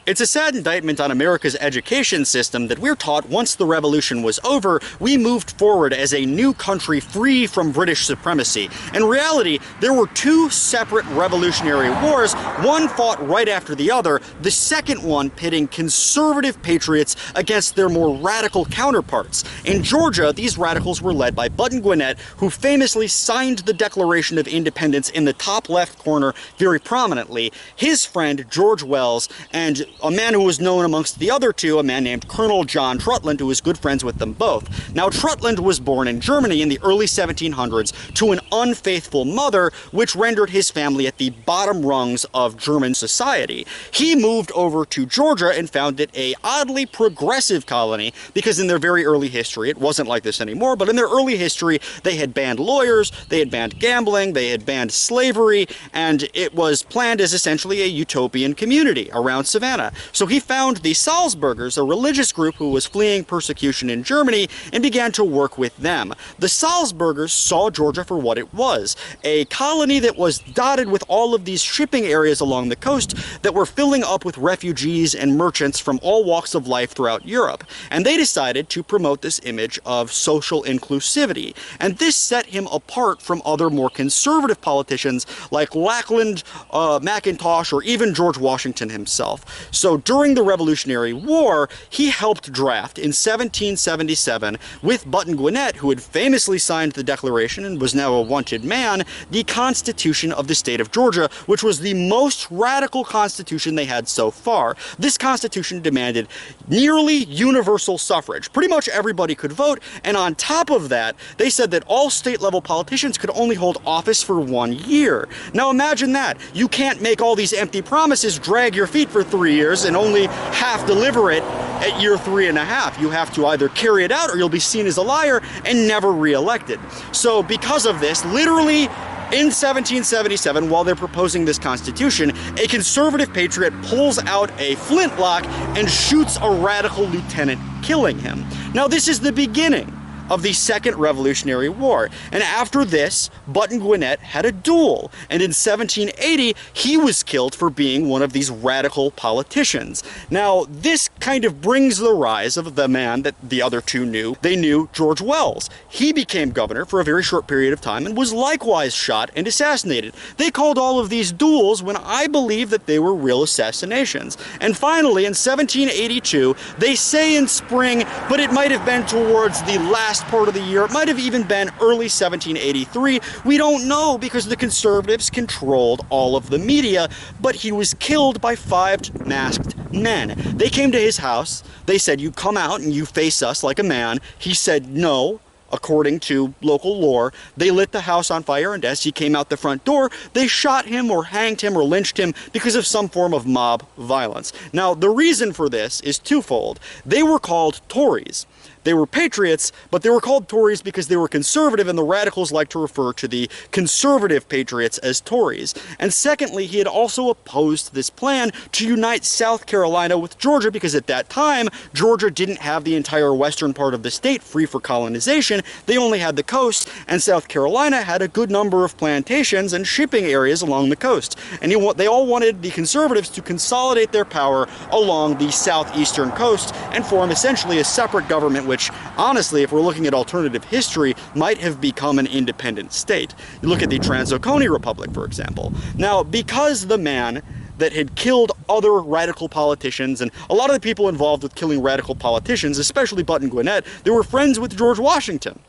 It's a sad indictment on America's education system that we're taught once the revolution was over, we moved forward as a new country free from British supremacy. In reality, there were two separate revolutionary wars, one fought right after the other, the second one pitting conservative patriots against their more radical counterparts. In Georgia, these radicals were led by Button Gwinnett, who famously signed the Declaration of Independence in the top left corner very prominently, his friend George Wells, and a man who was known amongst the other two, a man named Colonel John Trutland, who was good friends with them both. Now, Trutland was born in Germany in the early 1700s to an unfaithful mother, which rendered his family at the bottom rungs of German society. He moved over to Georgia and founded a oddly progressive colony, because in their very early history, it wasn't like this anymore, but in their early history, they had banned lawyers, they had banned gambling, they had banned slavery, and it was planned as essentially a utopian community around Savannah. So he found the Salzburgers, a religious group who was fleeing persecution in Germany, and began to work with them. The Salzburgers saw Georgia for what it was, a colony that was dotted with all of these shipping areas along the coast that were filling up with refugees and merchants from all walks of life throughout Europe. And they decided to promote this image of social inclusivity. And this set him apart from other more conservative politicians like Lackland, Mackintosh, or even George Washington himself. So during the Revolutionary War, he helped draft in 1777, with Button Gwinnett, who had famously signed the Declaration and was now a wanted man, the Constitution of the state of Georgia, which was the most radical constitution they had so far. This constitution demanded nearly universal suffrage. Pretty much everybody could vote, and on top of that, they said that all state-level politicians could only hold office for 1 year. Now imagine that. You can't make all these empty promises, drag your feet for 3 years, and only half deliver it at year 3.5. You have to either carry it out or you'll be seen as a liar and never re-elected. So because of this, literally in 1777, while they're proposing this constitution, a conservative patriot pulls out a flintlock and shoots a radical lieutenant, killing him. Now this is the beginning of the Second Revolutionary War. And after this, Button Gwinnett had a duel. And in 1780, he was killed for being one of these radical politicians. Now, this kind of brings the rise of the man that the other two knew. They knew George Wells. He became governor for a very short period of time and was likewise shot and assassinated. They called all of these duels when I believe that they were real assassinations. And finally, in 1782, they say in spring, but it might have been towards the last part of the year, it might have even been early 1783, we don't know, because the conservatives controlled all of the media, but he was killed by 5 masked men. They came to his house, they said, "You come out and you face us like a man." He said no. According to local lore, they lit the house on fire, and as he came out the front door, they shot him or hanged him or lynched him because of some form of mob violence. Now, the reason for this is twofold. They were called Tories. They were patriots, but they were called Tories because they were conservative, and the radicals like to refer to the conservative patriots as Tories. And secondly, he had also opposed this plan to unite South Carolina with Georgia, because at that time, Georgia didn't have the entire western part of the state free for colonization. They only had the coast, and South Carolina had a good number of plantations and shipping areas along the coast. And they all wanted the conservatives to consolidate their power along the southeastern coast and form essentially a separate government, which honestly, if we're looking at alternative history, might have become an independent state. You look at the Trans-Oconee Republic, for example. Now, because the man that had killed other radical politicians, and a lot of the people involved with killing radical politicians, especially Button Gwinnett, they were friends with George Washington.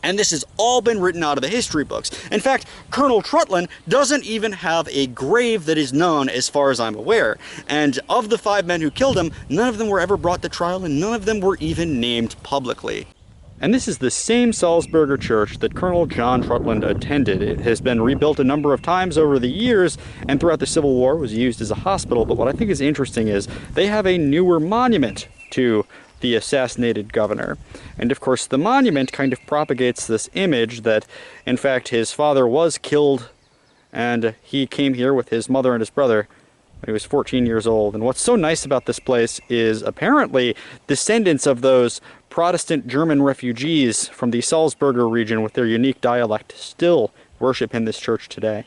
And this has all been written out of the history books. In fact, Colonel Trutland doesn't even have a grave that is known as far as I'm aware. And of the 5 men who killed him, none of them were ever brought to trial, and none of them were even named publicly. And this is the same Salzburger church that Colonel John Trutland attended. It has been rebuilt a number of times over the years, and throughout the Civil War was used as a hospital. But what I think is interesting is they have a newer monument to the assassinated governor. And of course, the monument kind of propagates this image that, in fact, his father was killed, and he came here with his mother and his brother when he was 14 years old. And what's so nice about this place is apparently descendants of those Protestant German refugees from the Salzburger region with their unique dialect still worship in this church today.